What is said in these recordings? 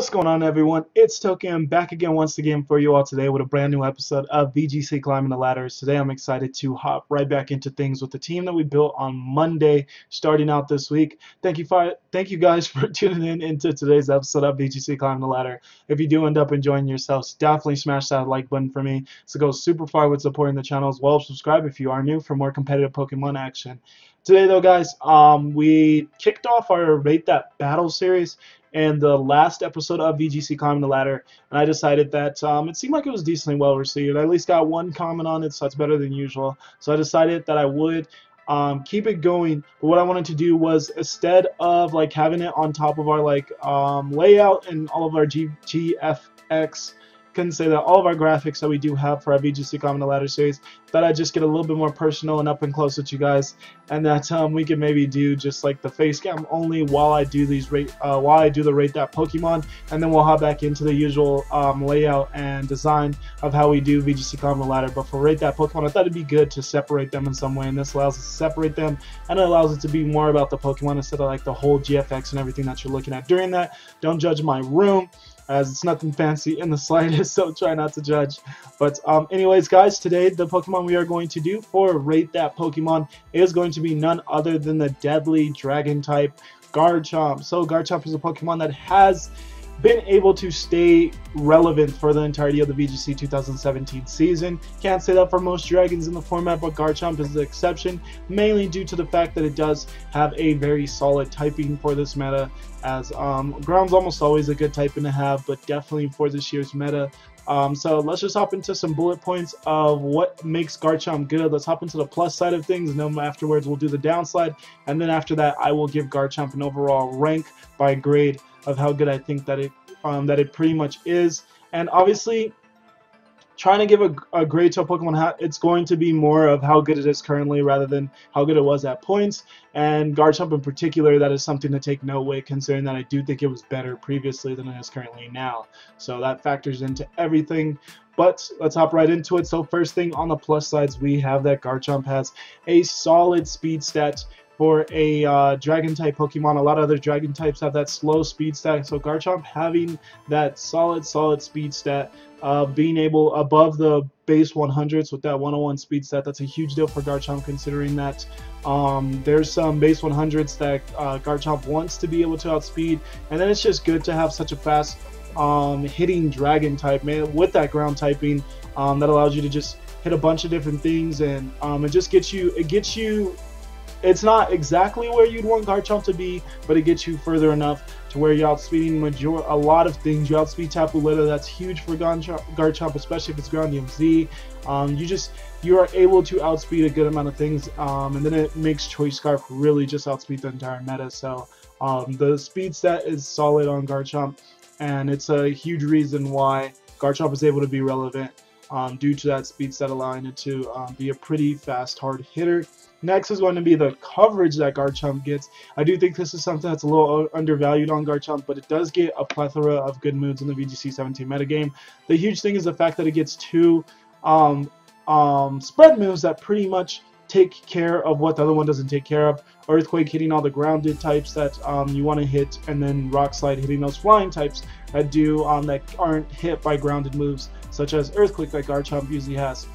What's going on, everyone? It's Toki. I'm back again once again for you all today with a brand new episode of VGC Climbing the Ladder. Today I'm excited to hop right back into things with the team that we built on Monday, starting out this week. Thank you guys for tuning in into today's episode of VGC Climbing the Ladder. If you do end up enjoying yourselves, definitely smash that like button for me. So go super far with supporting the channel as well. Subscribe if you are new for more competitive Pokemon action. Today though, guys, we kicked off our Rate That Battle series and the last episode of VGC Climbing the Ladder, and I decided that it seemed like it was decently well received. I at least got one comment on it, so that's better than usual. So I decided that I would keep it going. But what I wanted to do was, instead of like having it on top of our layout and all of our GFX, couldn't say that, all of our graphics that we do have for our VGC Climbing the Ladder series, that I just get a little bit more personal and up and close with you guys, and that we can maybe do just like the face cam only while I do these the Rate That Pokemon, and then we'll hop back into the usual layout and design of how we do VGC Climbing the Ladder. But for Rate That Pokemon, I thought it'd be good to separate them in some way, and this allows us to separate them, and it allows it to be more about the Pokemon instead of like the whole GFX and everything that you're looking at during that. Don't judge my room, as it's nothing fancy in the slightest, so try not to judge. But anyways, guys, today the Pokemon we are going to do for Rate That Pokemon is going to be none other than the deadly dragon type Garchomp. So Garchomp is a Pokemon that has been able to stay relevant for the entirety of the VGC 2017 season. Can't say that for most dragons in the format, but Garchomp is the exception, mainly due to the fact that it does have a very solid typing for this meta, as ground's almost always a good typing to have, but definitely for this year's meta. So let's just hop into some bullet points of what makes Garchomp good. Let's hop into the plus side of things, and then afterwards we'll do the downside, and then after that I will give Garchomp an overall rank by grade of how good I think that it pretty much is. And obviously, trying to give a grade to a Pokemon, it's going to be more of how good it is currently rather than how good it was at points. And Garchomp in particular, that is something to take note with, considering that I do think it was better previously than it is currently now. So that factors into everything. But let's hop right into it. So first thing on the plus sides, we have that Garchomp has a solid speed stat. For a dragon type Pokemon, a lot of other dragon types have that slow speed stat, so Garchomp having that solid speed stat, being able above the base 100s with that 101 speed stat, that's a huge deal for Garchomp, considering that there's some base 100s that Garchomp wants to be able to outspeed, and then it's just good to have such a fast hitting dragon type, man, with that ground typing that allows you to just hit a bunch of different things, and it just gets you. It's not exactly where you'd want Garchomp to be, but it gets you further enough to where you're outspeeding a lot of things. You outspeed Tapu Lele, that's huge for Garchomp, especially if it's ground DMZ. You are able to outspeed a good amount of things, and then it makes Choice Scarf really just outspeed the entire meta. So the speed stat is solid on Garchomp, and it's a huge reason why Garchomp is able to be relevant, due to that speed stat allowing it to be a pretty fast, hard hitter. Next is going to be the coverage that Garchomp gets. I do think this is something that's a little undervalued on Garchomp, but it does get a plethora of good moves in the VGC 17 metagame. The huge thing is the fact that it gets two spread moves that pretty much take care of what the other one doesn't take care of. Earthquake hitting all the grounded types that you want to hit, and then Rock Slide hitting those flying types that that aren't hit by grounded moves, such as Earthquake that Garchomp usually has.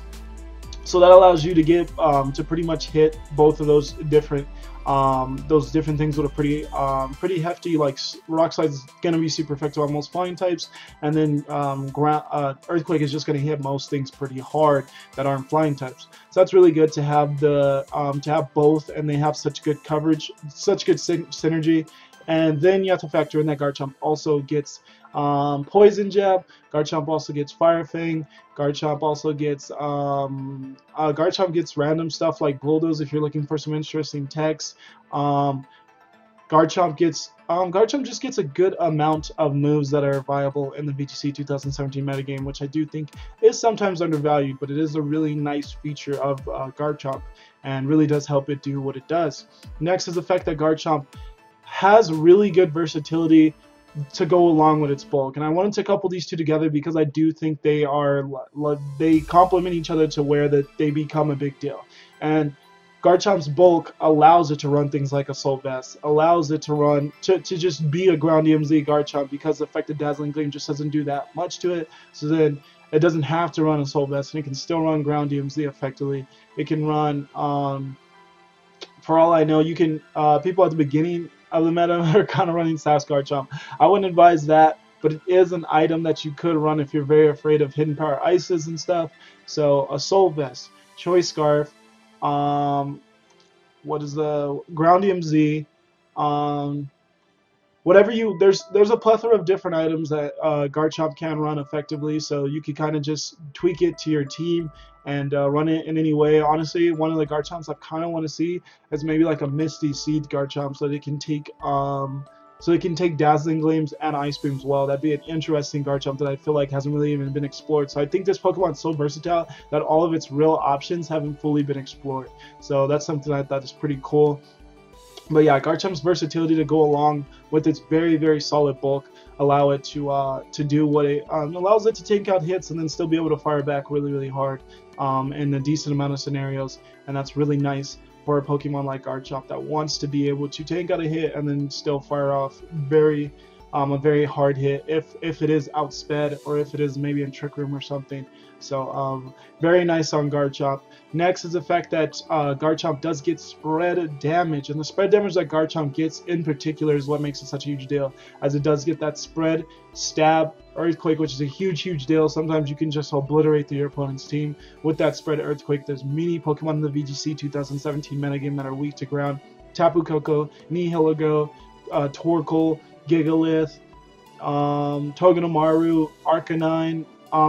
So that allows you to get to pretty much hit both of those different things with a pretty hefty, like Rock Slide is gonna be super effective on most flying types, and then Earthquake is just gonna hit most things pretty hard that aren't flying types. So that's really good to have both, and they have such good coverage, such good synergy. And then you have to factor in that Garchomp also gets Poison Jab. Garchomp also gets Fire Fang. Garchomp also gets random stuff like Bulldoze if you're looking for some interesting techs. Garchomp just gets a good amount of moves that are viable in the VGC 2017 metagame, which I do think is sometimes undervalued, but it is a really nice feature of Garchomp and really does help it do what it does. Next is the fact that Garchomp has really good versatility to go along with its bulk, and I wanted to couple these two together because I do think they complement each other to where that they become a big deal. And Garchomp's bulk allows it to run things like Assault Vest, allows it to run to just be a ground DMZ Garchomp because the effective Dazzling Gleam just doesn't do that much to it. So then it doesn't have to run Assault Vest, and it can still run ground DMZ effectively. It can run, for all I know, you can, people at the beginning of the meta are kind of running Sass Garchomp. I wouldn't advise that, but it is an item that you could run if you're very afraid of hidden power ices and stuff. So Assault Vest, Choice Scarf, what is the ground DMZ, whatever you, there's a plethora of different items that Garchomp can run effectively, so you could kind of just tweak it to your team and run it in any way. Honestly, one of the Garchomps I kind of want to see is maybe like a Misty Seed Garchomp, so they can take Dazzling Gleams and Ice Beams well. That'd be an interesting Garchomp that I feel like hasn't really even been explored. So I think this Pokemon's so versatile that all of its real options haven't fully been explored. So that's something I thought is pretty cool. But yeah, Garchomp's versatility to go along with its very, very solid bulk allow it to do what it allows it to tank out hits and then still be able to fire back really, really hard in a decent amount of scenarios. And that's really nice for a Pokemon like Garchomp that wants to be able to tank out a hit and then still fire off a very hard hit if it is outsped or if it is maybe in Trick Room or something. So very nice on Garchomp. Next is the fact that Garchomp does get spread damage, and the spread damage that Garchomp gets in particular is what makes it such a huge deal, as it does get that spread, stab, earthquake, which is a huge deal. Sometimes you can just obliterate your opponent's team with that spread earthquake. There's many Pokemon in the VGC 2017 metagame that are weak to ground. Tapu Koko, Nihilego, Torkoal, Gigalith, Togedemaru, Arcanine.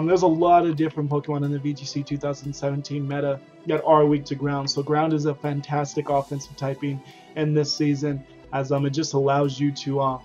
There's a lot of different Pokemon in the VGC 2017 meta that are weak to ground. So ground is a fantastic offensive typing in this season, as it just allows you to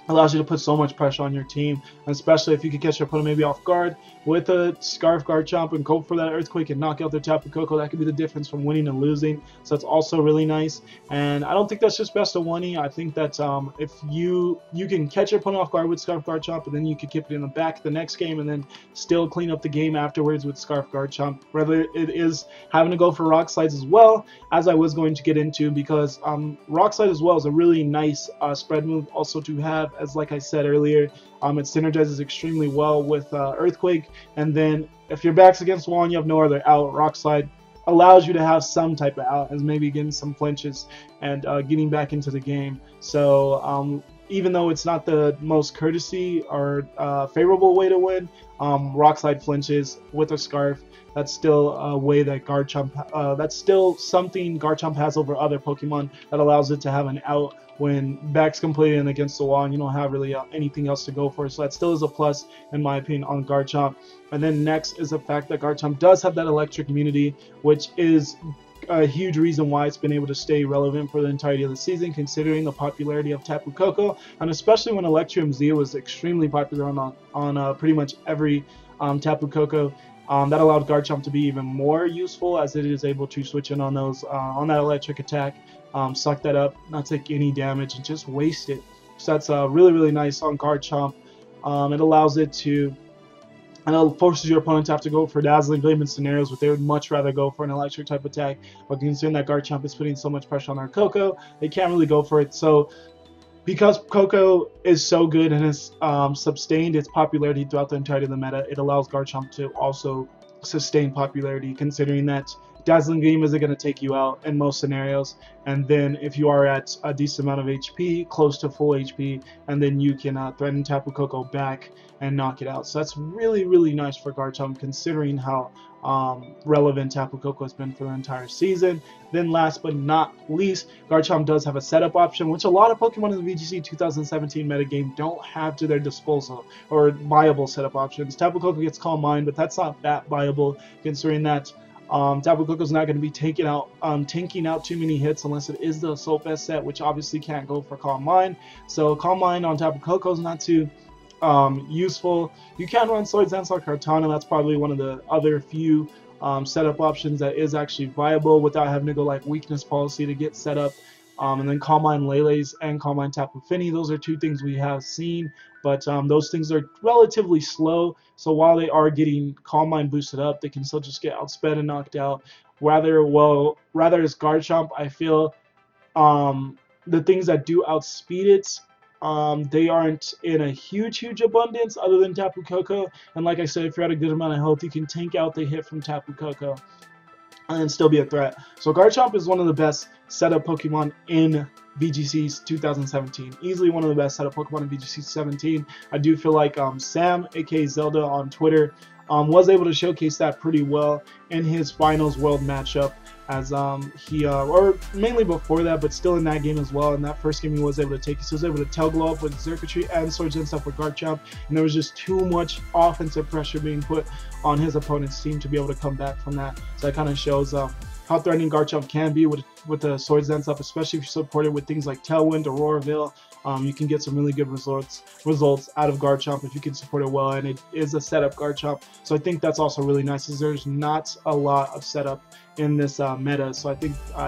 put so much pressure on your team, especially if you can catch your opponent maybe off guard with a Scarf Garchomp and go for that Earthquake and knock out their Tapu Koko. That could be the difference from winning and losing, so that's also really nice. And I don't think that's just best of 1E. I think that if you can catch your opponent off guard with Scarf Garchomp, and then you could keep it in the back the next game and then still clean up the game afterwards with Scarf Garchomp. Whether it is having to go for Rock Slides as well, as I was going to get into, because Rock Slide as well is a really nice spread move also to have, as like I said earlier. It synergizes extremely well with Earthquake, and then if your back's against wall and you have no other out, Rock Slide allows you to have some type of out, as maybe getting some flinches and getting back into the game. So even though it's not the most courtesy or favorable way to win, Rock Slide flinches with a Scarf. That's still a way that Garchomp, that's still something Garchomp has over other Pokemon that allows it to have an out when back's completely in against the wall and you don't have really anything else to go for. So that still is a plus in my opinion on Garchomp. And then next is the fact that Garchomp does have that electric immunity, which is a huge reason why it's been able to stay relevant for the entirety of the season, considering the popularity of Tapu Koko, and especially when Electrium Z was extremely popular on pretty much every Tapu Koko. That allowed Garchomp to be even more useful, as it is able to switch in on those on that electric attack, suck that up, not take any damage, and just waste it. So that's really nice on Garchomp. It allows it to, and it forces your opponent to have to go for Dazzling Gleam in scenarios where they would much rather go for an electric type attack. But considering that Garchomp is putting so much pressure on our Koko, they can't really go for it. So because Koko is so good and has sustained its popularity throughout the entirety of the meta, it allows Garchomp to also sustain popularity, considering that Dazzling Gleam isn't going to take you out in most scenarios, and then if you are at a decent amount of HP, close to full HP, and then you can threaten Tapu Koko back and knock it out. So that's really nice for Garchomp, considering how relevant Tapu Koko has been for the entire season. Then last but not least, Garchomp does have a setup option, which a lot of Pokemon in the VGC 2017 metagame don't have to their disposal, or viable setup options. Tapu Koko gets Calm Mind, but that's not that viable, considering that Tapu Koko's not going to be tanking out too many hits unless it is the Assault Vest set, which obviously can't go for Calm Mind. So Calm Mind on Tapu Koko is not too useful. You can run Swords Dance on Kartana. That's probably one of the other few setup options that is actually viable without having to go like Weakness Policy to get set up. And then Calm Mind Lele's and Calm Mind Tapu Fini, those are two things we have seen, but those things are relatively slow, so while they are getting Calm Mind boosted up, they can still just get outsped and knocked out. rather as Garchomp, I feel the things that do outspeed it, they aren't in a huge abundance other than Tapu Koko. And like I said, if you're at a good amount of health, you can tank out the hit from Tapu Koko and still be a threat. So Garchomp is one of the best setup Pokemon in VGC's 2017. Easily one of the best setup Pokemon in VGC 17. I do feel like Sam, aka Zelda on Twitter, was able to showcase that pretty well in his finals world matchup, as or mainly before that, but still in that game as well. In that first game, he was able to take it. So he was able to tail glow up with Circuitry and Swords and stuff with Garchomp, and there was just too much offensive pressure being put on his opponent's team to be able to come back from that. So that kind of shows how threatening Garchomp can be with the Swords Dance up, especially if you support it with things like Tailwind, Aurora Veil. You can get some really good results out of Garchomp if you can support it well, and it is a setup Garchomp. So I think that's also really nice, is there's not a lot of setup in this meta. So I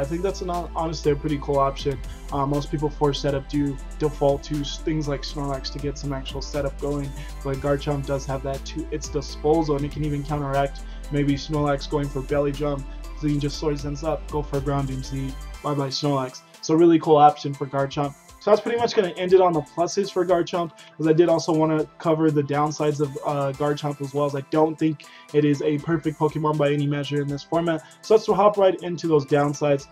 think that's honestly a pretty cool option. Most people for setup do default to things like Snorlax to get some actual setup going, but Garchomp does have that to its disposal, and it can even counteract maybe Snorlax going for Belly Drum. So you can just Swords Dance up, go for a Grounding Seed, bye-bye Snorlax. So really cool option for Garchomp. So that's pretty much going to end it on the pluses for Garchomp, because I did also want to cover the downsides of Garchomp as well, as I don't think it is a perfect Pokemon by any measure in this format. So let's hop right into those downsides.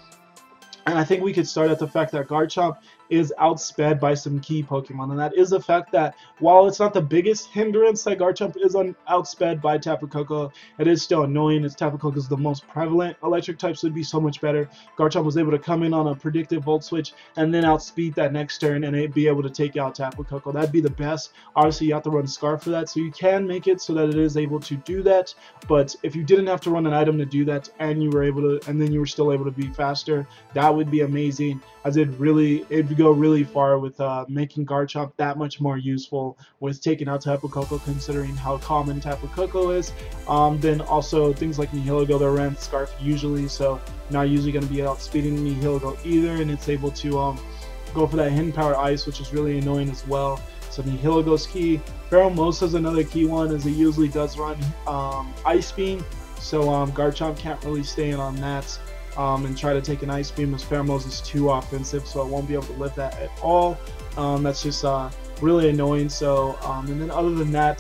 And I think we could start at the fact that Garchomp is outsped by some key Pokemon, and that is the fact that while it's not the biggest hindrance that Garchomp is outsped by Tapu Koko, it is still annoying, as Tapu Koko is the most prevalent electric type, so it'd be so much better. Garchomp was able to come in on a predictive Volt Switch and then outspeed that next turn, and it'd be able to take out Tapu Koko. That'd be the best. Obviously, you have to run Scarf for that, so you can make it so that it is able to do that. But if you didn't have to run an item to do that, and you were able to, and then you were still able to be faster, that would be amazing, as it'd go really far with making Garchomp that much more useful with taking out Tapu Koko, considering how common Tapu Koko is. Then also things like Nihilego, they're ran Scarf usually, so not usually going to be outspeeding Nihilego either, and it's able to go for that Hidden Power Ice, which is really annoying as well. So Nihilego's key. Pheromosa is another key one, as it usually does run Ice Beam, so Garchomp can't really stay in on that. And try to take an Ice Beam, as Pheromosa is too offensive, so it won't be able to live that at all. That's just really annoying. So, and then other than that,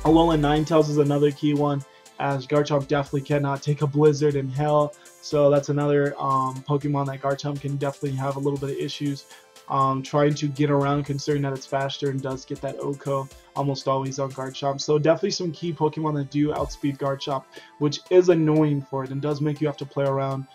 Alolan Ninetales is another key one, as Garchomp definitely cannot take a Blizzard in Hell. So that's another Pokemon that Garchomp can definitely have a little bit of issues trying to get around, considering that it's faster and does get that OHKO almost always on Garchomp. So definitely some key Pokemon that do outspeed Garchomp, which is annoying for it and does make you have to play around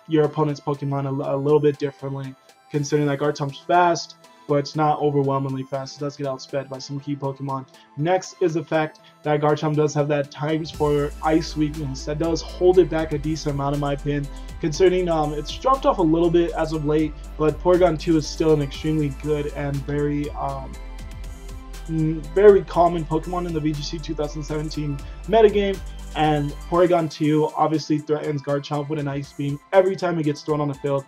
your opponent's Pokemon a little bit differently, considering that Garchomp's fast, but it's not overwhelmingly fast. It does get outsped by some key Pokemon. Next is the fact that Garchomp does have that times for Ice weakness that does hold it back a decent amount, in my opinion, considering it's dropped off a little bit as of late, but Porygon 2 is still an extremely good and very common Pokemon in the VGC 2017 metagame. And Porygon 2 obviously threatens Garchomp with an Ice Beam every time it gets thrown on the field.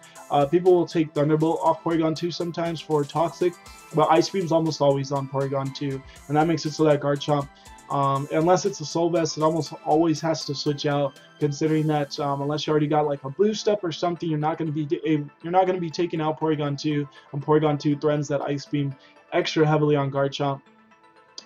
People will take Thunderbolt off Porygon 2 sometimes for Toxic, but Ice Beam's almost always on Porygon 2, and that makes it so that Garchomp, unless it's a Soul Vest, it almost always has to switch out, considering that unless you already got like a boost up or something, you're not going to be taking out Porygon 2, and Porygon 2 threatens that Ice Beam extra heavily on Garchomp,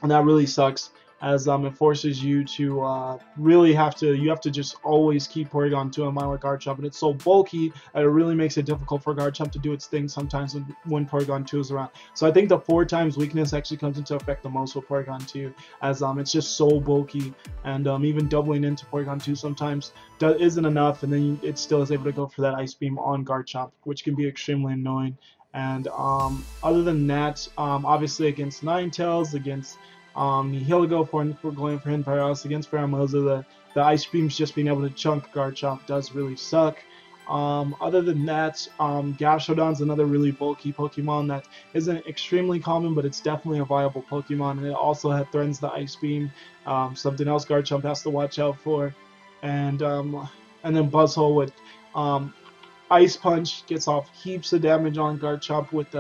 and that really sucks, as it forces you to really have to just always keep Porygon 2 in mind with Garchomp, and it's so bulky that it really makes it difficult for Garchomp to do its thing sometimes when Porygon 2 is around. So I think the 4 times weakness actually comes into effect the most with Porygon 2, as it's just so bulky, and even doubling into Porygon 2 sometimes isn't enough, and then it still is able to go for that Ice Beam on Garchomp, which can be extremely annoying. And other than that, obviously against Ninetales, against Nihilego for going for Hidden Power Ice, against Pheromosa, the Ice Beams just being able to chunk Garchomp does really suck. Other than that, Gastrodon's another really bulky Pokemon that isn't extremely common, but it's definitely a viable Pokemon, and it also threatens the Ice Beam, something else Garchomp has to watch out for. And then Buzzhole with Ice Punch gets off heaps of damage on Garchomp with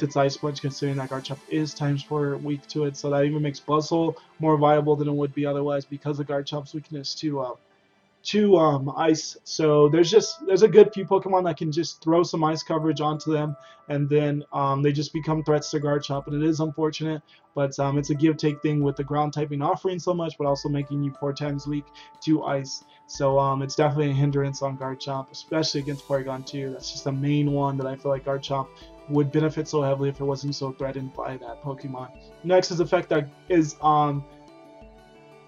its Ice Punch, considering that Garchomp is ×4 to it, so that even makes Buzzhole more viable than it would be otherwise because of Garchomp's weakness to to ice. So there's a good few Pokemon that can just throw some ice coverage onto them, and then they just become threats to Garchomp. And it is unfortunate, but it's a give take thing with the ground typing offering so much, but also making you 4 times weak to ice. So it's definitely a hindrance on Garchomp, especially against Porygon 2. That's just the main one that I feel like Garchomp would benefit so heavily if it wasn't so threatened by that Pokemon. Next is effect that is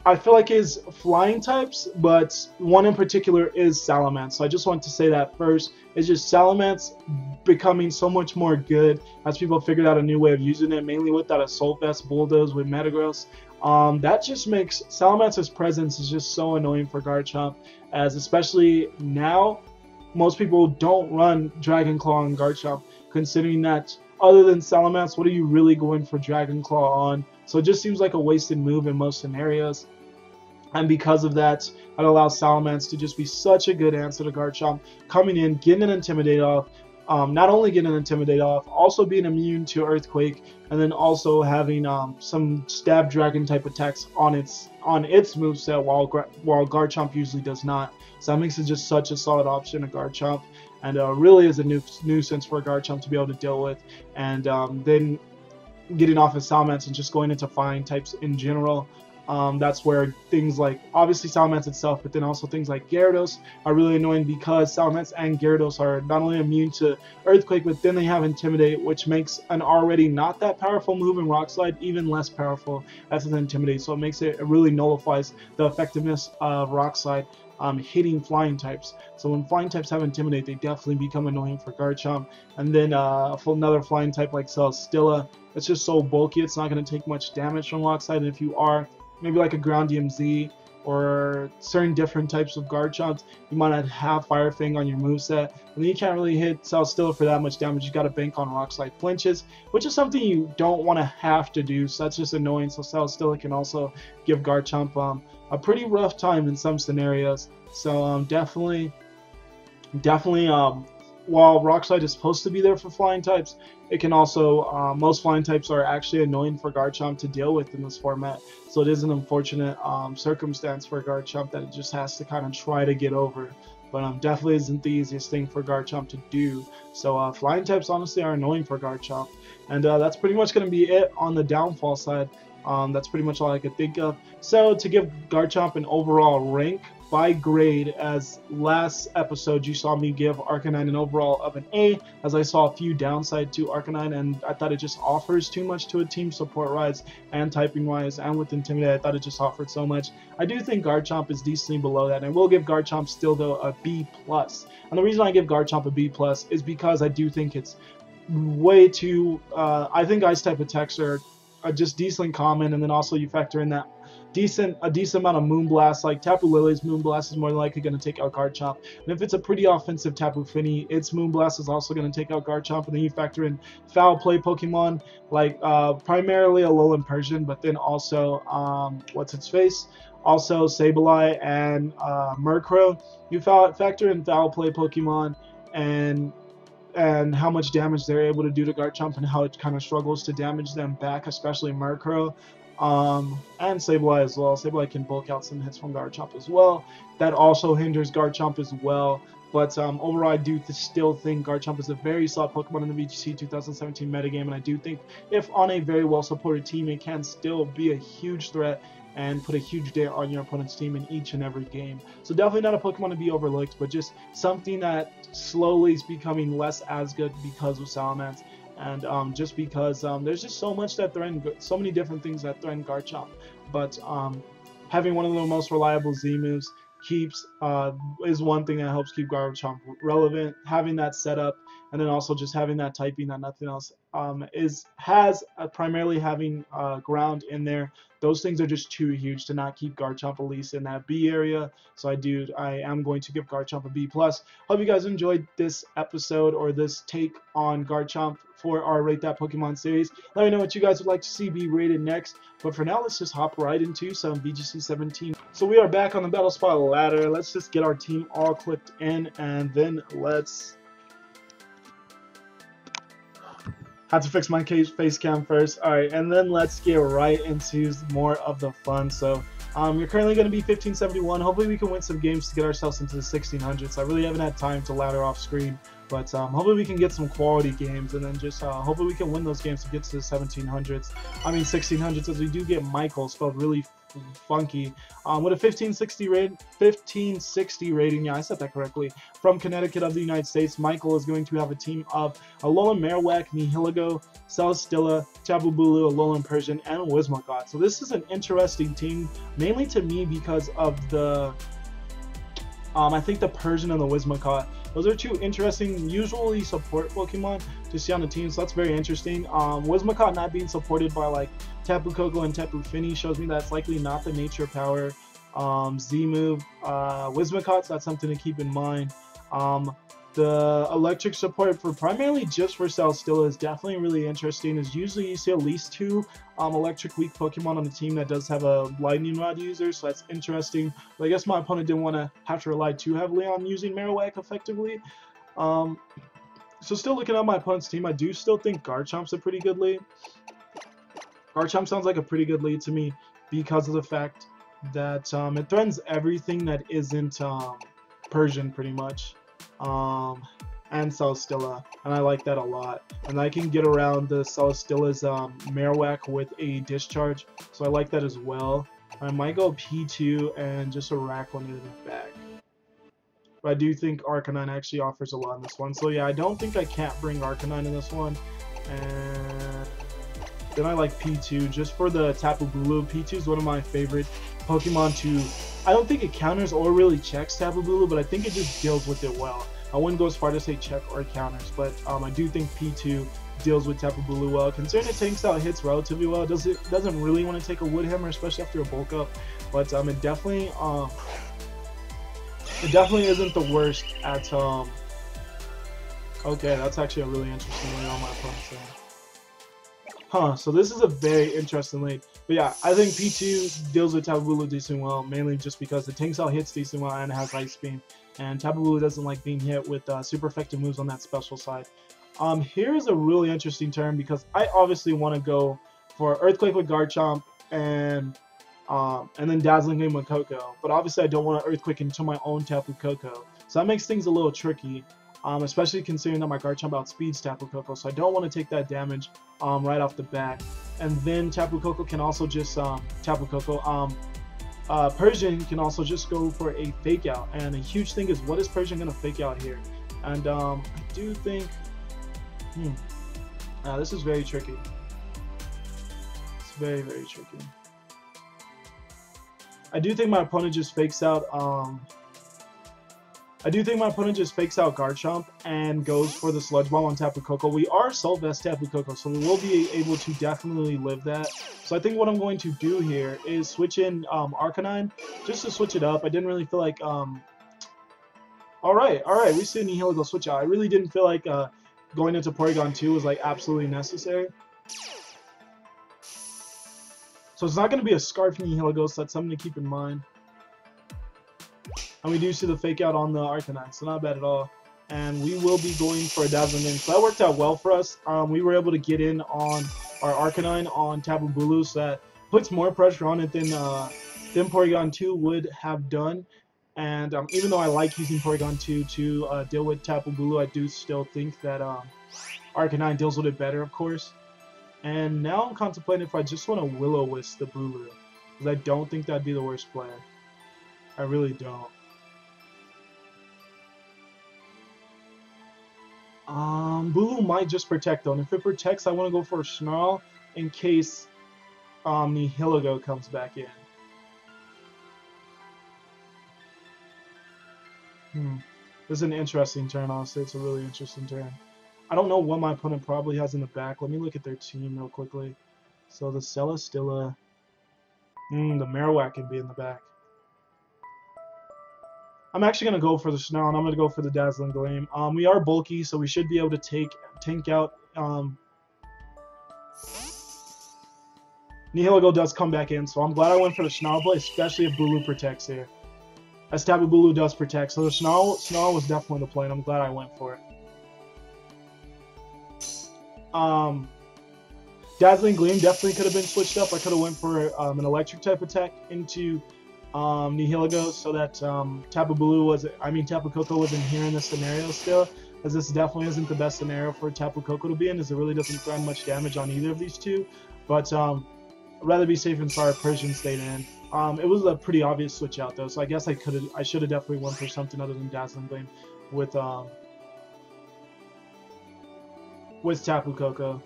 I feel like is flying types, but one in particular is Salamence. So I just want to say that first. It's just Salamence becoming so much more good as people figured out a new way of using it, mainly with that Assault Vest Bulldoze with Metagross. That just makes Salamence's presence is just so annoying for Garchomp, as especially now most people don't run Dragon Claw on Garchomp, considering that other than Salamence, what are you really going for Dragon Claw on? So it just seems like a wasted move in most scenarios. And because of that, it allows Salamence to just be such a good answer to Garchomp, coming in, getting an Intimidate off, not only getting an Intimidate off, also being immune to Earthquake, and then also having some Stab Dragon type attacks on its moveset, while Garchomp usually does not. So that makes it just such a solid option to Garchomp, and really is a nuisance for Garchomp to be able to deal with. And then getting off of Salamence and just going into flying types in general. That's where things like, obviously Salamence itself, but then also things like Gyarados are really annoying, because Salamence and Gyarados are not only immune to Earthquake, but then they have Intimidate, which makes an already not that powerful move in Rock Slide even less powerful as an Intimidate. So it really nullifies the effectiveness of Rock Slide hitting flying types. So when flying types have Intimidate, they definitely become annoying for Garchomp. And then another flying type like Celesteela, it's just so bulky, it's not going to take much damage from Rock Slide. And if you are maybe like a Ground DMZ or certain different types of Garchomps, you might not have Fire Fang on your moveset, and then you can't really hit Celesteela for that much damage. You got to bank on Rock Slide flinches, which is something you don't want to have to do, so that's just annoying. So Celesteela can also give Garchomp a pretty rough time in some scenarios. So definitely while Rock Slide is supposed to be there for flying types, it can also, most flying types are actually annoying for Garchomp to deal with in this format. So it is an unfortunate circumstance for Garchomp that it just has to kind of try to get over. But definitely isn't the easiest thing for Garchomp to do. So flying types honestly are annoying for Garchomp. And that's pretty much going to be it on the downfall side. That's pretty much all I could think of. So to give Garchomp an overall rank by grade, as last episode you saw me give Arcanine an overall of an A, as I saw a few downside to Arcanine, and I thought it just offers too much to a team support-wise and typing-wise, and with Intimidate I thought it just offered so much. I do think Garchomp is decently below that, and I will give Garchomp still though a B+. And the reason I give Garchomp a B+ is because I do think it's way too, I think Ice-type attacks are just decently common, and then also you factor in that a decent amount of Moonblast. Like Tapu Lily's Moonblast is more than likely going to take out Garchomp, and if it's a pretty offensive Tapu Fini, its Moonblast is also going to take out Garchomp. And then you factor in foul play Pokemon like primarily Alolan Persian, but then also what's its face, also Sableye and Murkrow. You factor in foul play Pokemon and how much damage they're able to do to Garchomp, and how it kind of struggles to damage them back, especially Murkrow. And Sableye as well. Sableye can bulk out some hits from Garchomp as well. That also hinders Garchomp as well. But overall, I do still think Garchomp is a very solid Pokemon in the VGC 2017 metagame, and I do think if on a very well-supported team, it can still be a huge threat and put a huge dent on your opponent's team in each and every game. So definitely not a Pokemon to be overlooked, but just something that slowly is becoming less as good because of Salamence. And just because there's just so many different things that threaten Garchomp. But having one of the most reliable Z moves is one thing that helps keep Garchomp relevant. Having that setup, and then also just having that typing that nothing else primarily having ground in there. Those things are just too huge to not keep Garchomp at least in that B area. So I am going to give Garchomp a B+. Hope you guys enjoyed this episode, or this take on Garchomp for our Rate That Pokemon series. Let me know what you guys would like to see be rated next. But for now, let's just hop right into some VGC 17. So we are back on the Battlespot ladder. Let's just get our team all clicked in, and then let's... Had to fix my face cam first. Alright, and then let's get right into more of the fun. So You're currently going to be 1571. Hopefully we can win some games to get ourselves into the 1600s. I really haven't had time to ladder off screen, but hopefully we can get some quality games, and then just hopefully we can win those games to get to the 1700s. I mean 1600s, as we do get Michael spelled really funky with a 1560 rating. Yeah, I said that correctly. From Connecticut of the United States, Michael is going to have a team of Alolan Marowak, Nihilego, Celesteela, Tapu Bulu, Alolan Persian, and Whimsicott. So this is an interesting team, mainly to me because of the I think the Persian and the Whimsicott. Those are two interesting, usually support Pokemon to see on the team, so that's very interesting. Whimsicott not being supported by like Tapu Koko and Tapu Fini shows me that's likely not the nature power Z-move. Whimsicott, so that's something to keep in mind. The electric support for primarily just for Celesteela is definitely really interesting, as usually you see at least two electric weak Pokemon on the team that does have a lightning rod user, so that's interesting. But I guess my opponent didn't want to have to rely too heavily on using Marowak effectively. So still looking at my opponent's team, I do still think Garchomp's a pretty good lead. Garchomp sounds like a pretty good lead to me because of the fact that it threatens everything that isn't Persian pretty much. And Celesteela, and I like that a lot. And I can get around the Celesteela's Marowak with a discharge, so I like that as well. I might go P2 and just a rack one in the back. But I do think Arcanine actually offers a lot in this one. So yeah, I don't think I can't bring Arcanine in this one. And then I like P2 just for the Tapu Bulu. P2 is one of my favorite Pokemon to... I don't think it counters or really checks Tapu Bulu, but I think it just deals with it well. I wouldn't go as far to say check or counters, but I do think P2 deals with Tapu Bulu well. Considering it tanks out hits relatively well, doesn't really want to take a Wood Hammer, especially after a bulk up, but it definitely isn't the worst at okay, that's actually a really interesting lead on my opponent's end. Huh, so this is a very interesting lead. But yeah, I think P2 deals with Tapu Bulu decent well, mainly just because it tanks out hits decent well and it has Ice Beam. And Tapu Bulu doesn't like being hit with super effective moves on that special side. Here's a really interesting turn because I obviously want to go for Earthquake with Garchomp and then Dazzling Gleam with Koko. But obviously I don't want to Earthquake into my own Tapu Koko. So that makes things a little tricky. Especially considering that my Garchomp outspeeds Tapu Koko, so I don't want to take that damage right off the bat. And then Tapu Koko can also just Persian can also just go for a fake out. And a huge thing is, what is Persian gonna fake out here? And I do think, this is very tricky. It's very, very tricky. I do think my opponent just fakes out. Garchomp and goes for the Sludge Bomb on Tapu Koko. We are Soul Vest Tapu Koko, so we will be able to definitely live that. So I think what I'm going to do here is switch in Arcanine, just to switch it up. I didn't really feel like... Alright, we see Nihilego switch out. I really didn't feel like going into Porygon 2 was like absolutely necessary. So it's not going to be a Scarf Nihilego, so that's something to keep in mind. And we do see the fake out on the Arcanine, so not bad at all. And we will be going for a Dazzling Gleam. So that worked out well for us. We were able to get in on our Arcanine on Tapu Bulu, so that puts more pressure on it than Porygon 2 would have done. And even though I like using Porygon 2 to deal with Tapu Bulu, I do still think that Arcanine deals with it better, of course. And now I'm contemplating if I just want to Will-O-Wisp the Bulu, because I don't think that'd be the worst play. I really don't. Bulu might just protect though, and if it protects, I want to go for a Snarl in case Nihilego comes back in. This is an interesting turn, honestly. It's a really interesting turn. I don't know what my opponent probably has in the back. Let me look at their team real quickly. So the Celesteela, the Marowak can be in the back. I'm actually going to go for the Snarl, and I'm going to go for the Dazzling Gleam. We are bulky, so we should be able to tank out. Nihilego does come back in, so I'm glad I went for the Snarl play, especially if Bulu protects here. As Tapu Bulu does protect, so the Snarl was definitely the play, and I'm glad I went for it. Dazzling Gleam definitely could have been switched up. I could have went for an electric type attack into Nihilego so that Tapu Bulu was, I mean Tapu Koko wasn't here in this scenario still, as this definitely isn't the best scenario for Tapu Koko to be in, as it really doesn't threaten much damage on either of these two. But I'd rather be safe and sorry. Persian stayed in. It was a pretty obvious switch out though, so I guess I should have definitely went for something other than Dazzling Gleam with Tapu Koko.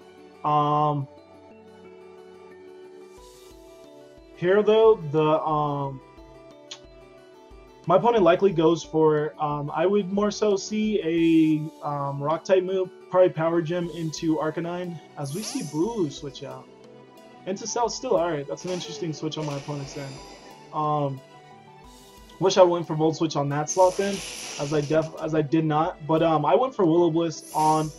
Here though, my opponent likely goes for, I would more so see a rock type move, probably Power Gem into Arcanine, as we see Bulu switch out. Into Cell still, alright, that's an interesting switch on my opponent's end. Wish I went for Volt Switch on that slot then, as I did not, but I went for Will-O-Wisp on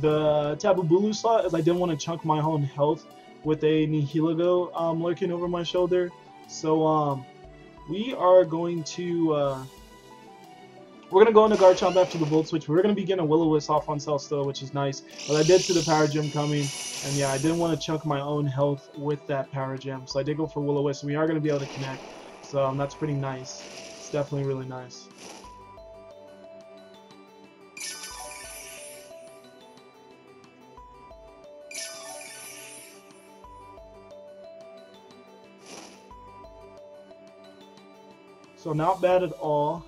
the Tapu Bulu slot, as I didn't want to chunk my own health with a Nihilego lurking over my shoulder. So we are going to we're gonna go into Garchomp after the Volt Switch. We're gonna be getting a Will-O-Wisp off on Cell still, which is nice. But I did see the Power Gem coming, and yeah, I didn't want to chunk my own health with that Power Gem, so I did go for Will-O-Wisp. And we are gonna be able to connect, so that's pretty nice. It's definitely really nice. So not bad at all.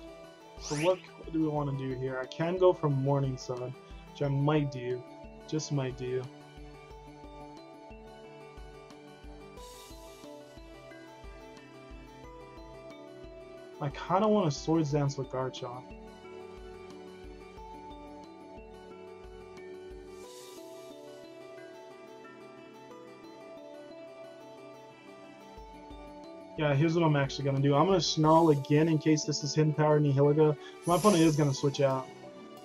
So what do we want to do here? I can go for Morning Sun, which I might do. Just might do. I kind of want to Swords Dance with Garchomp. Yeah, here's what I'm actually going to do. I'm going to Snarl again in case this is Hidden Power Nihilego. My opponent is going to switch out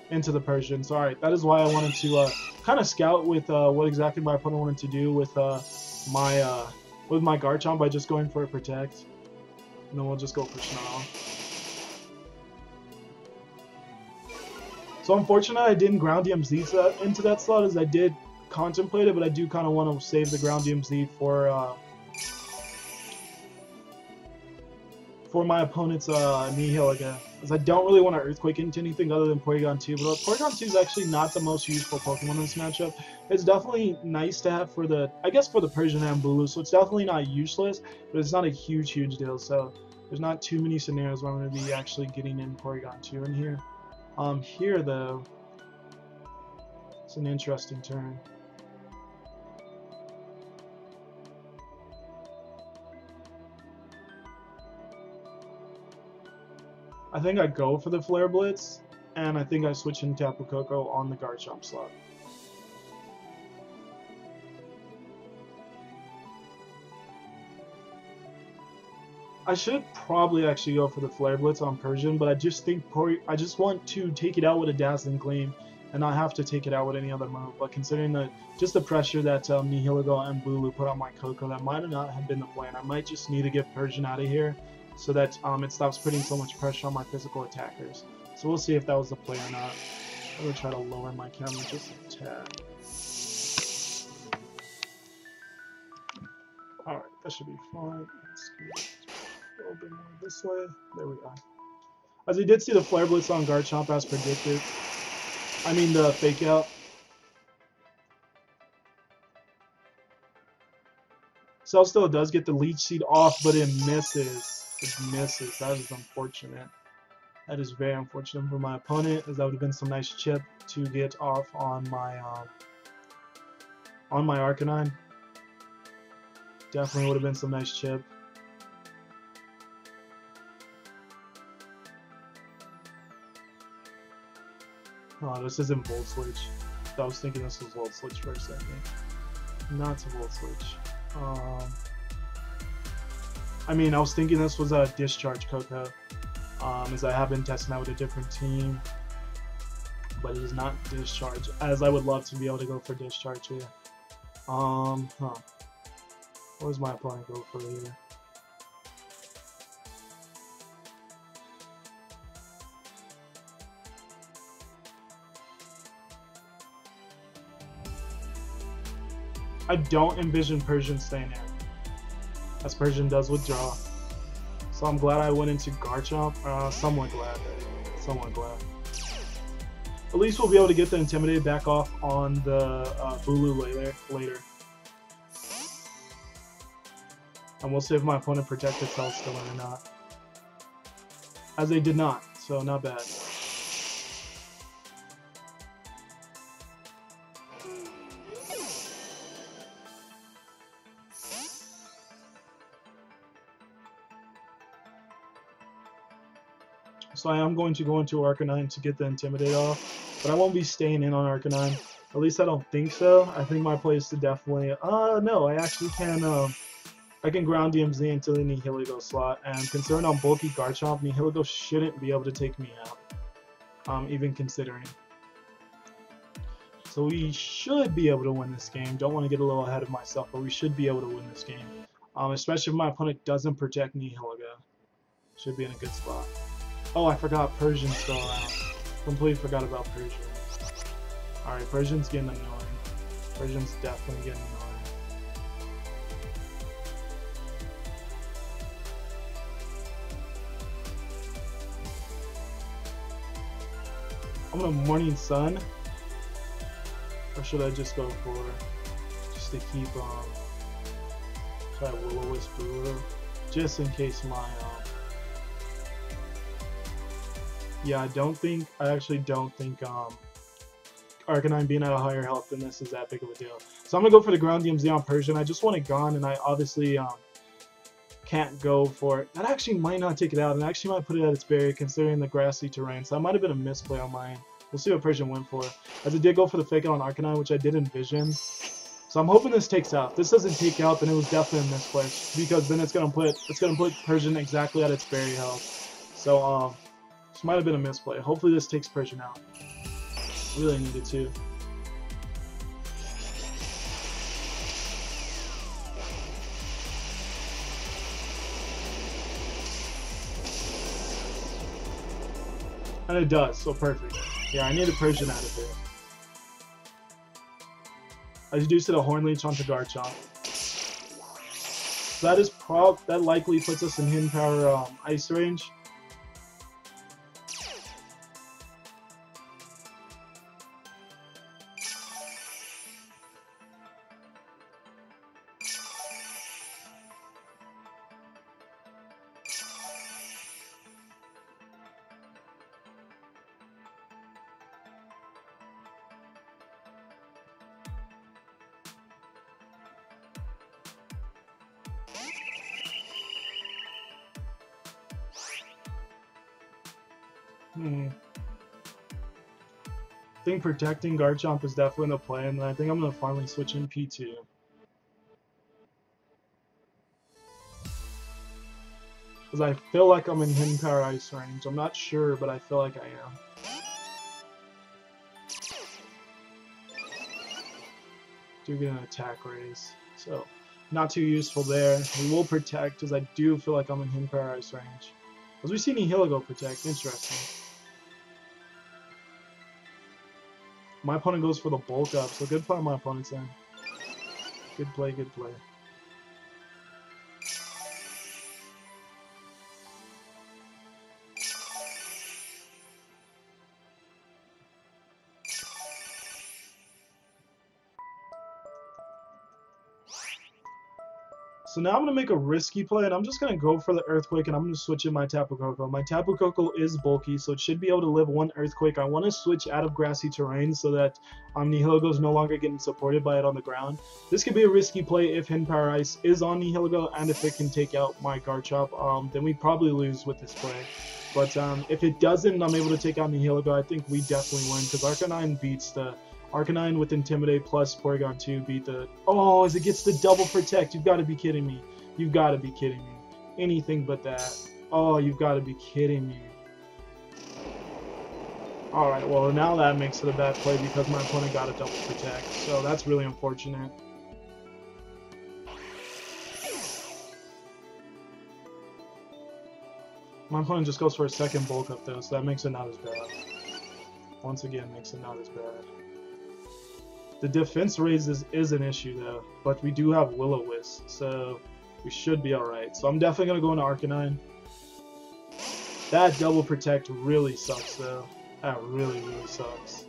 into the Persian. So, alright, that is why I wanted to kind of scout with what exactly my opponent wanted to do with my Garchomp by just going for a Protect. And then we'll just go for Snarl. So unfortunately, I didn't Ground DMZ into that slot, as I did contemplate it, but I do kind of want to save the Ground DMZ for my opponent's Nihilego, as I don't really want to Earthquake into anything other than Porygon 2, but Porygon 2 is actually not the most useful Pokemon in this matchup. It's definitely nice to have for the, I guess, for the Persian and Bulu, so it's definitely not useless, but it's not a huge deal, so there's not too many scenarios where I'm going to be actually getting in Porygon 2 in here. Here, though, it's an interesting turn. I think I go for the Flare Blitz, and I think I switch in Tapu Koko on the Garchomp slot. I should probably actually go for the Flare Blitz on Persian, but I just think I just want to take it out with a Dazzling Gleam and not have to take it out with any other move. But considering just the pressure that Nihilego and Bulu put on my Koko, that might not have been the plan. I might just need to get Persian out of here so that it stops putting so much pressure on my physical attackers. So we'll see if that was the play or not. I'm going to try to lower my camera just a tad. Alright, that should be fine. Let's go a little bit more this way. There we go. As we did see the Flare Blitz on Garchomp as predicted. I mean the Fake Out. Cell still does get the Leech Seed off, but it misses. It misses. That is unfortunate. That is very unfortunate for my opponent, as that would have been some nice chip to get off on my Arcanine. Definitely would have been some nice chip. Oh, this isn't Volt Switch. I was thinking this was Volt Switch for a second. Not a Volt Switch. I mean, I was thinking this was a Discharge Koko, as I have been testing out with a different team, but it is not Discharge, as I would love to be able to go for Discharge here. What does my opponent go for here? I don't envision Persian staying in, as Persian does withdraw. So I'm glad I went into Garchomp. Somewhat glad. Somewhat glad. At least we'll be able to get the Intimidate back off on the Bulu later. And we'll see if my opponent protected itself still or not. As they did not, so not bad. So I am going to go into Arcanine to get the Intimidate off, but I won't be staying in on Arcanine. At least I don't think so. I think my play is to definitely... no, I actually can... I can ground DMZ into the Nihilego slot, and considering I'm bulky Garchomp, Nihilego shouldn't be able to take me out, even considering. So we should be able to win this game. Don't want to get a little ahead of myself, but we should be able to win this game. Especially if my opponent doesn't protect Nihilego. Should be in a good spot. Oh, I forgot Persian's still around. Completely forgot about Persian. Alright, Persian's getting annoying. Persian's definitely getting annoying. I'm gonna Morning Sun. Or should I just go for just to keep try Will-O-Wisp Brewer, just in case my yeah, I actually don't think Arcanine being at a higher health than this is that big of a deal. So I'm gonna go for the ground DMZ on Persian. I just want it gone, and I obviously can't go for it. That actually might not take it out, and I actually might put it at its barrier considering the grassy terrain. So that might have been a misplay on mine. We'll see what Persian went for. As it did go for the fake out on Arcanine, which I did envision. So I'm hoping this takes out. If this doesn't take out, then it was definitely a misplay, because then it's gonna put Persian exactly at its barrier health. So this might have been a misplay. Hopefully this takes Persian out. Really needed to. And it does, so perfect. Yeah, I needed Persian out of it. I deduced it a Horn Leech onto Garchomp. So that likely puts us in Hidden Power Ice range. I think protecting Garchomp is definitely the play, and I think I'm going to finally switch in P2. Because I feel like I'm in Hidden Power Ice range. I'm not sure, but I feel like I am. Do get an attack raise, so not too useful there. We will protect, because I do feel like I'm in Hidden Power Ice range. As we see Nihilego protect, interesting. My opponent goes for the bulk up, so good play on my opponent's end. Good play, good play. So now I'm going to make a risky play, and I'm just going to go for the Earthquake, and I'm going to switch in my Tapu Koko. My Tapu Koko is bulky, so it should be able to live one Earthquake. I want to switch out of grassy terrain so that Nihilego is no longer getting supported by it on the ground. This could be a risky play if Hidden Power Ice is on Nihilego, and if it can take out my Garchomp. Then we probably lose with this play. But if it doesn't, I'm able to take out Nihilego, I think we definitely win, because Arcanine beats the... Arcanine with Intimidate plus Porygon 2 beat the... Oh, as it gets the double protect. You've got to be kidding me. You've got to be kidding me. Anything but that. Oh, you've got to be kidding me. Alright, well, now that makes it a bad play because my opponent got a double protect. So that's really unfortunate. My opponent just goes for a second bulk up though, so that makes it not as bad. Once again, makes it not as bad. The defense raises is an issue though, but we do have Will-O-Wisp, so we should be alright. So I'm definitely going to go into Arcanine. That double protect really sucks though. That really sucks.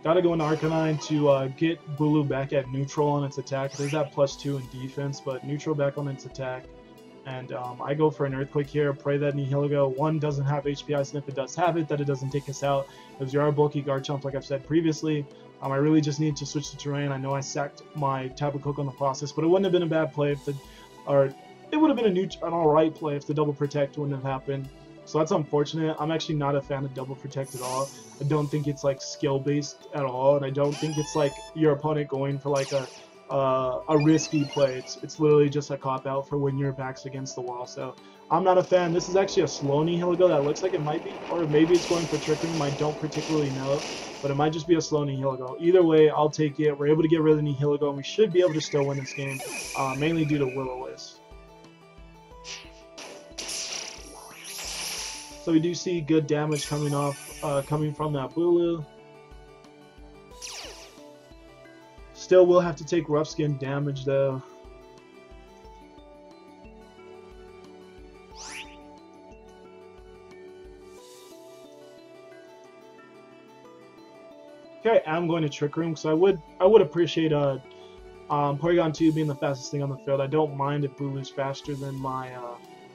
Gotta go into Arcanine to get Bulu back at neutral on its attack. There's that +2 in defense, but neutral back on its attack. And I go for an Earthquake here, pray that Nihilego, one, doesn't have HP Ice, and if it does have it, that it doesn't take us out. If you are a bulky Garchomp, like I've said previously, I really just need to switch the terrain. I know I sacked my Tapu Koko in the process, but it wouldn't have been a bad play if the, or it would have been an alright play if the double protect wouldn't have happened. So that's unfortunate. I'm actually not a fan of double protect at all. I don't think it's like skill based at all, and I don't think it's like your opponent going for like a risky play. It's literally just a cop out for when your back's against the wall. So I'm not a fan. This is actually a slow Nihilego that looks like it might be, or maybe it's going for Trick Room. I don't particularly know, but it might just be a slow Nihilego. Either way, I'll take it. We're able to get rid of Nihilego, and we should be able to still win this game, mainly due to Will-O-Wisp. So we do see good damage coming from that Bulu. Still will have to take rough skin damage though. Okay, I'm going to Trick Room because I would appreciate Porygon 2 being the fastest thing on the field. I don't mind if Bulu's faster than my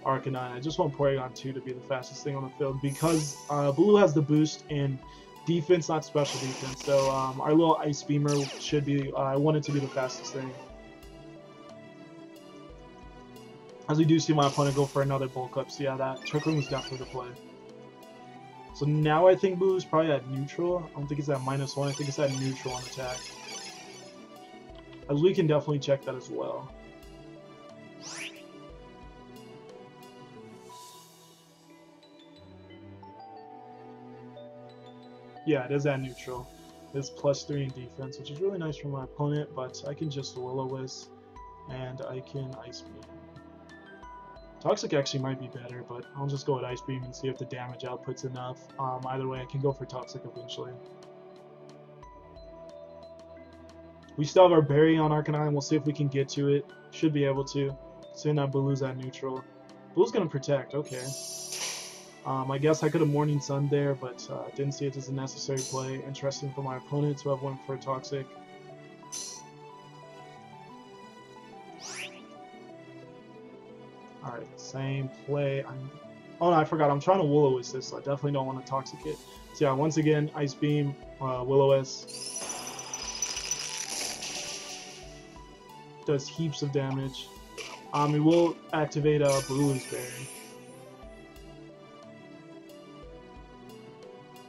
Arcanine. I just want Porygon 2 to be the fastest thing on the field because Bulu has the boost in defense, not special defense. So our little Ice Beamer should be, I want it to be the fastest thing. As we do see my opponent go for another Bulk Up, so yeah, that Trick Room is definitely the play. So now I think Bulu's probably at neutral. I don't think it's at -1, I think it's at neutral on attack. As we can definitely check that as well. Yeah, it is at neutral. It's +3 in defense, which is really nice for my opponent, but I can just Will-O-Wisp, and I can Ice Beam. Toxic actually might be better, but I'll just go with Ice Beam and see if the damage output's enough. Either way, I can go for Toxic eventually. We still have our Berry on Arcanine. We'll see if we can get to it. Should be able to. Seeing that Bulu's at neutral. Bulu's gonna protect, okay. I guess I could have Morning Sun there, but didn't see it as a necessary play. Interesting for my opponent to have went for a Toxic. Alright, same play. Oh no, I forgot. I'm trying to Will-O-Wisp this, so I definitely don't want to Toxic it. So yeah, once again, Ice Beam, Will-O-Wisp. Does heaps of damage. It will activate Bulu's Berry.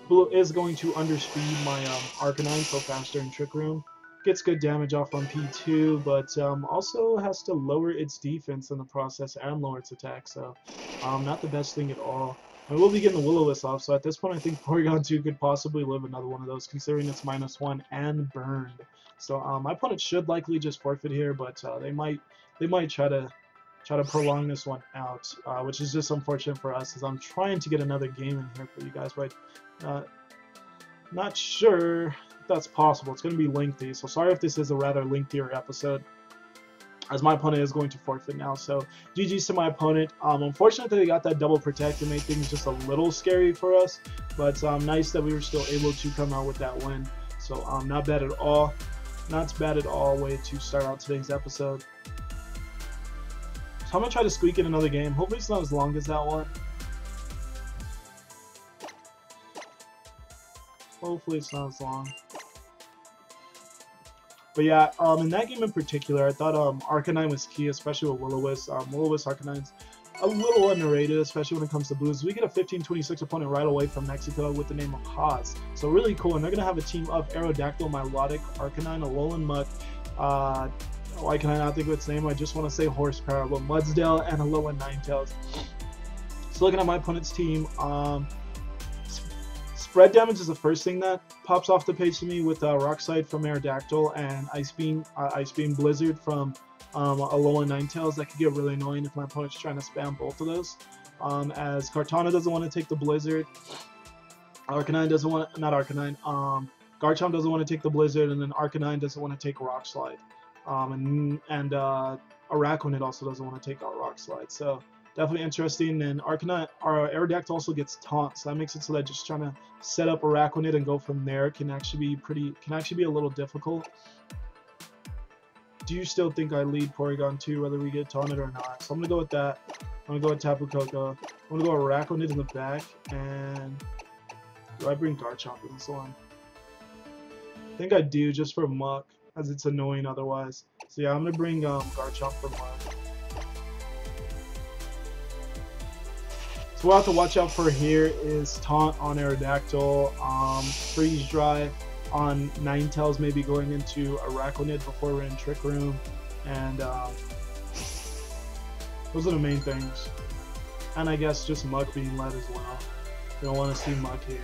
Bulu is going to underspeed my Arcanine, so faster in Trick Room. Gets good damage off on P2, but also has to lower its defense in the process and lower its attack, so not the best thing at all. I will be getting the Will-O-Wisp off, so at this point I think Porygon 2 could possibly live another one of those, considering it's -1 and burned. So my opponent should likely just forfeit here, but they might try to prolong this one out, which is just unfortunate for us, as I'm trying to get another game in here for you guys, but not sure if that's possible. It's going to be lengthy, so sorry if this is a rather lengthier episode, as my opponent is going to forfeit now. So GG's to my opponent. Unfortunately, they got that double protect and made things just a little scary for us, but nice that we were still able to come out with that win. So not bad at all. Not bad at all way to start out today's episode. So I'm going to try to squeak in another game. Hopefully it's not as long as that one. Hopefully it's not as long. But yeah, in that game in particular, I thought Arcanine was key, especially with Will-O-Wisp. Will-O-Wisp Arcanine's a little underrated, especially when it comes to blues. We get a 15-26 opponent right away from Mexico with the name of Haas. So really cool, and they're going to have a team of Aerodactyl, Milotic, Arcanine, Alolan Mutt, why can I not think of its name? I just want to say Horsepower, but Mudsdale and Alolan Ninetales. So looking at my opponent's team, spread damage is the first thing that pops off the page to me with Rock Slide from Aerodactyl and Ice Beam Blizzard from Alolan Ninetales. That could get really annoying if my opponent's trying to spam both of those. As Kartana doesn't want to take the Blizzard, Arcanine doesn't want, not Arcanine, Garchomp doesn't want to take the Blizzard, and then Arcanine doesn't want to take Rock Slide. And Araquanid also doesn't want to take out Rock Slide. So definitely interesting. And Arcanine, our Aerodactyl also gets Taunt, so that makes it so that just trying to set up Araquanid and go from there can actually be a little difficult. Do you still think I lead Porygon 2, whether we get taunted or not? So I'm gonna go with that. I'm gonna go with Tapu Koko. I'm gonna go Araquanid in the back, and do I bring Garchomp in this one? I think I do, just for Muck, as it's annoying otherwise. So yeah, I'm gonna bring Garchomp for Muck. So what I have to watch out for here is Taunt on Aerodactyl, Freeze Dry on Ninetales, maybe going into Araquanid before we're in Trick Room, and those are the main things. And I guess just Muck being led as well. We don't want to see Muck here.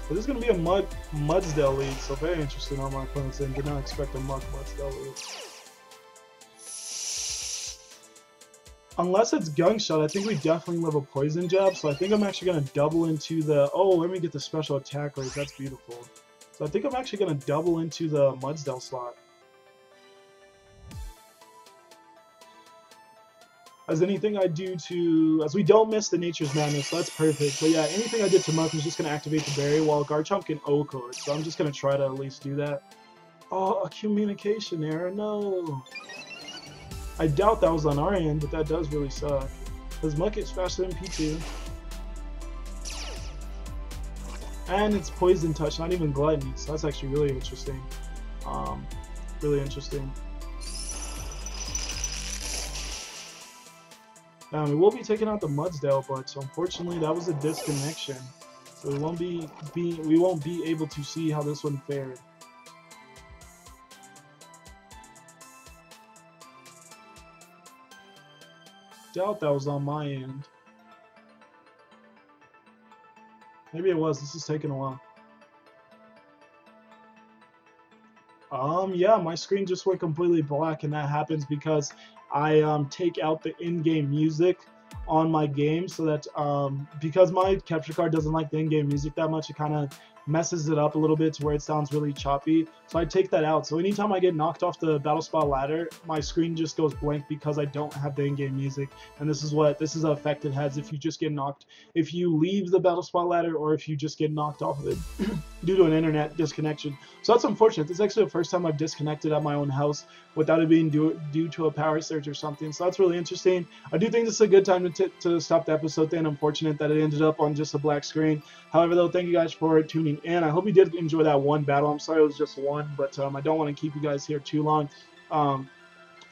But this is going to be a Mudsdale lead, so very interesting on my opponent's end. Did not expect a Mudsdale lead. Unless it's Gunk Shot, I think we definitely live a Poison Jab, so I think I'm actually going to double into the... Oh, let me get the special attack rate. That's beautiful. So I think I'm actually going to double into the Mudsdale slot. As anything I do to... As we don't miss the Nature's Madness, so that's perfect. But yeah, anything I did to Muck is just going to activate the Berry, while Garchomp can OHKO it, so I'm just going to try to at least do that. Oh, a communication error, no! I doubt that was on our end, but that does really suck. Because Muck is faster than P2. And it's Poison Touch, not even Gluttony, so that's actually really interesting. Really interesting. We will be taking out the Mudsdale, but unfortunately that was a disconnection. So we won't be able to see how this one fared. Doubt that was on my end. Maybe it was. This is taking a while. Yeah, my screen just went completely black, and that happens because I take out the in-game music on my game, so that because my capture card doesn't like the in-game music that much, it kind of messes it up a little bit to where it sounds really choppy. So I take that out. So anytime I get knocked off the Battlespot ladder, my screen just goes blank because I don't have the in-game music. And this is the effect it has if you just get knocked, if you leave the Battlespot ladder, or if you just get knocked off of it due to an internet disconnection. So that's unfortunate. This is actually the first time I've disconnected at my own house without it being due to a power surge or something. So that's really interesting. I do think this is a good time to stop the episode then. Unfortunate that it ended up on just a black screen. However, though, thank you guys for tuning in. I hope you did enjoy that one battle. I'm sorry it was just one, but I don't want to keep you guys here too long.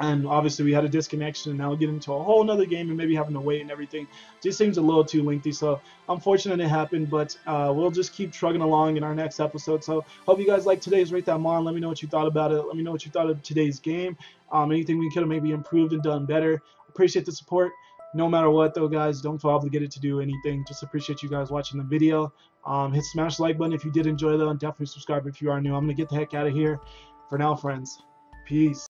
And obviously we had a disconnection, and now we'll get into a whole nother game and maybe having to wait and everything. Just seems a little too lengthy, so unfortunate it happened, but we'll just keep trugging along in our next episode. So hope you guys liked today's Rate That Mon. Let me know what you thought about it. Let me know what you thought of today's game. Anything we could have maybe improved and done better. Appreciate the support. No matter what, though, guys, don't feel obligated to do anything. Just appreciate you guys watching the video. Smash the like button if you did enjoy, though, and definitely subscribe if you are new. I'm going to get the heck out of here. For now, friends, peace.